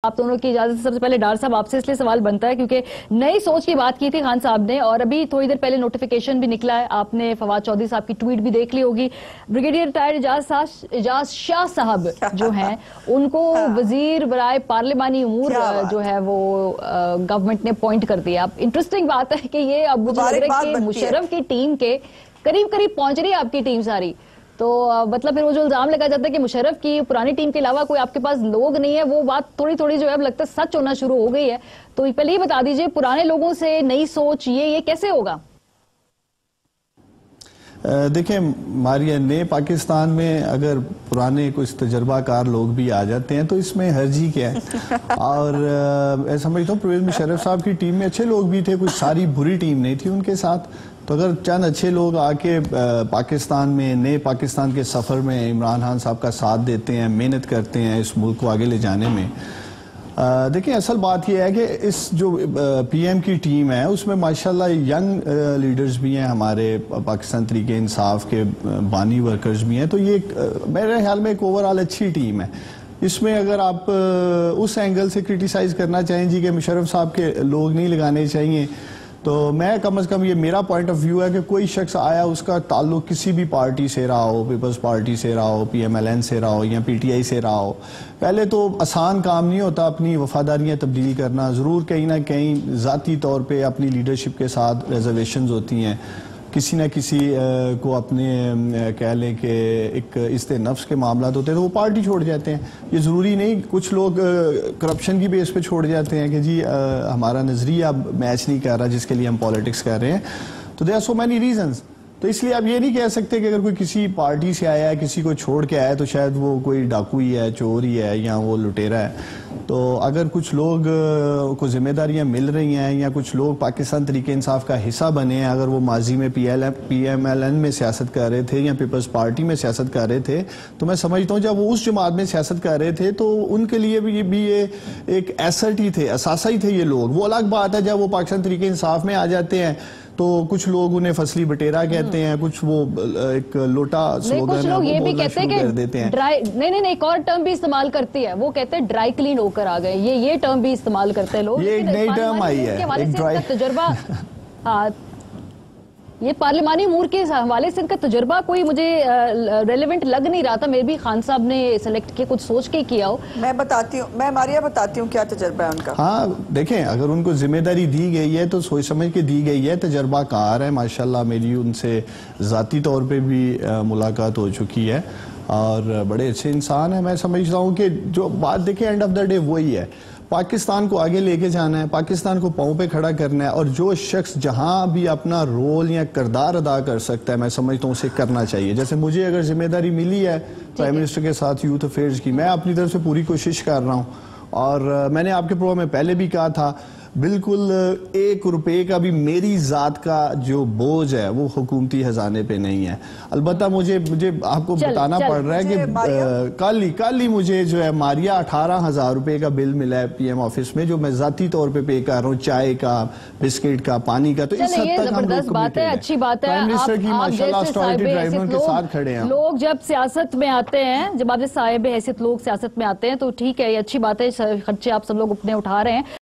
آپ دونوں کی اجازت سے سب سے پہلے ڈار صاحب آپ سے اس لیے سوال بنتا ہے کیونکہ نئی سوچ کی بات کی تھی خان صاحب نے، اور ابھی تھوڑی دیر پہلے نوٹیفیکیشن بھی نکلا ہے، آپ نے فواد چودھری صاحب کی ٹویٹ بھی دیکھ لی ہوگی. بریگیڈیئر ریٹائرڈ اعجاز شاہ صاحب جو ہیں ان کو وزیر برائے پارلیمانی امور جو ہے وہ گورنمنٹ نے اپوائنٹ کر دیا. اب انٹرسٹنگ بات ہے کہ یہ اب مجھے لگ رہا ہے کہ مشرف کی ٹیم کے قریب پہنچ رہی ہے آپ کی ٹیم ساری. تو مطلب پھر وہ جو الزام لگا جاتا ہے کہ مشرف کی پرانی ٹیم کے علاوہ کوئی آپ کے پاس لوگ نہیں ہے، وہ بات تھوڑی جو ہے اب لگتا ہے سچ ہونا شروع ہو گئی ہے. تو پہلے یہ بتا دیجئے پرانے لوگوں سے نئی سوچ یہ کیسے ہوگا؟ دیکھیں ماریا، نئے پاکستان میں اگر پرانے کچھ تجربہ کار لوگ بھی آ جاتے ہیں تو اس میں حرجی کیا ہے؟ اور میں سمجھتا ہوں پرویز مشرف صاحب کی ٹیم میں اچھے لوگ بھی تھے، کچھ ساری بری ٹیم نہیں تھی ان کے ساتھ. تو اگر چند اچھے لوگ آ کے پاکستان میں نئے پاکستان کے سفر میں عمران خان صاحب کا ساتھ دیتے ہیں، محنت کرتے ہیں اس ملک کو آگے لے جانے میں. دیکھیں اصل بات یہ ہے کہ اس جو پی ایم کی ٹیم ہے اس میں ماشاءاللہ ینگ لیڈرز بھی ہیں، ہمارے پاکستان تحریک انصاف کے بانی ورکرز بھی ہیں. تو یہ میرے خیال میں ایک اوورآل اچھی ٹیم ہے. اس میں اگر آپ اس اینگل سے کرٹیسائز کرنا چاہیں جی کہ مشرف صاحب کے لوگ نہیں لگانے چاہیے، تو میں کم از کم یہ میرا پوائنٹ آف ویو ہے کہ کوئی شخص آیا اس کا تعلق کسی بھی پارٹی سے رہا ہو، پیپلز پارٹی سے رہا ہو، پی ایم ایل این سے رہا ہو یا پی ٹی آئی سے رہا ہو، پہلے تو آسان کام نہیں ہوتا اپنی وفاداریاں تبدیل کرنا. ضرور کہیں نہ کہیں ذاتی طور پہ اپنی لیڈرشپ کے ساتھ ریزرویشنز ہوتی ہیں، کسی نہ کسی کو اپنے کہہ لیں کہ ایک عزت نفس کے معاملات ہوتے ہیں تو وہ پارٹی چھوڑ جاتے ہیں. یہ ضروری نہیں، کچھ لوگ کرپشن کی بیس پہ چھوڑ جاتے ہیں کہ جی ہمارا نظریہ اب میچ نہیں کر رہا جس کے لیے ہم پالیٹکس کر رہے ہیں. تو there are so many reasons. تو اس لیے آپ یہ نہیں کہہ سکتے کہ اگر کوئی کسی پارٹی سے آیا ہے، کسی کو چھوڑ کے آیا ہے تو شاید وہ کوئی ڈاکو ہی ہے، چور ہی ہے یا وہ لٹیرا ہے. تو اگر کچھ لوگ کو ذمہ داریاں مل رہی ہیں یا کچھ لوگ پاکستان تحریک انصاف کا حصہ بنے ہیں، اگر وہ ماضی میں پی ایم ایل این میں سیاست کر رہے تھے یا پیپلز پارٹی میں سیاست کر رہے تھے، تو میں سمجھتا ہوں جب وہ اس جماعت میں سیاست کر رہے تھے تو ان کے لیے بھی یہ ایک ایسٹ ہی تھے، اثاثہ ہی تھے یہ لوگ. وہ الگ بات ہے جب وہ پاکستان تحریک انصاف میں آ جاتے ہیں تو کچھ لوگ انہیں فصلی بٹیرا کہتے ہیں، کچھ وہ ایک لوٹا سلوگن ہے وہ بولنا شروع کر دیتے ہیں. نہیں ایک اور ٹرم بھی استعمال کرتی ہے، وہ کہتے ہیں ڈرائی کلین ہو کر آ گئے. یہ ٹرم بھی استعمال کرتے ہیں لوگ. یہ ایک نئی ٹرم آئی ہے، ایک ڈرائی تجربہ. یہ پارلیمانی امور کے حوالے سے ان کا تجربہ کوئی مجھے ریلیونٹ لگ نہیں رہا تھا. میں بھی خان صاحب نے سلیکٹ کیا، کچھ سوچ کے کیا ہو. میں ماریا بتاتی ہوں کیا تجربہ ہے ان کا. ہاں دیکھیں، اگر ان کو ذمہ داری دی گئی ہے تو سوچ سمجھ کے دی گئی ہے. تجربہ کار ہے ماشاءاللہ. میری ان سے ذاتی طور پہ بھی ملاقات ہو چکی ہے اور بڑے اچھے انسان ہیں. میں سمجھتا ہوں کہ جو بات دیکھیں اینڈ آف دا ڈے وہی ہے، پاکستان کو آگے لے کے جانا ہے، پاکستان کو پاؤں پہ کھڑا کرنا ہے، اور جو شخص جہاں بھی اپنا رول یا کردار ادا کر سکتا ہے میں سمجھتا ہوں اسے کرنا چاہیے. جیسے مجھے اگر ذمہ داری ملی ہے پرائم منسٹر کے ساتھ یوتھ افیئرز کی، میں اپنی طرف سے پوری کوشش کر رہا ہوں. اور میں نے آپ کے پروگرام میں پہلے بھی کہا تھا بالکل 1 روپے کا بھی میری ذات کا جو بوجھ ہے وہ حکومتی خزانے پہ نہیں ہے. البتہ مجھے آپ کو بتانا پڑ رہا ہے کہ کل ہی مجھے جو ہے ماریا 18,000 روپے کا بل ملا ہے پی ایم آفس میں، جو میں ذاتی طور پہ پے کر رہا ہوں، چائے کا، بسکٹ کا، پانی کا. تو اس حد تک ہم لوگ بات ہے، اچھی بات ہے. پرائم منسٹر کی ماشاءاللہ اسٹائلٹی ڈرائیور کے ساتھ کھڑے ہیں. لوگ جب سیاست میں آتے ہیں، جب آپ صاحب حیثیت لوگ سیاست میں آتے ہیں تو ٹھیک ہے، یہ اچھی بات ہے، خرچے آپ سب لوگ اپنے اٹھا رہے ہیں.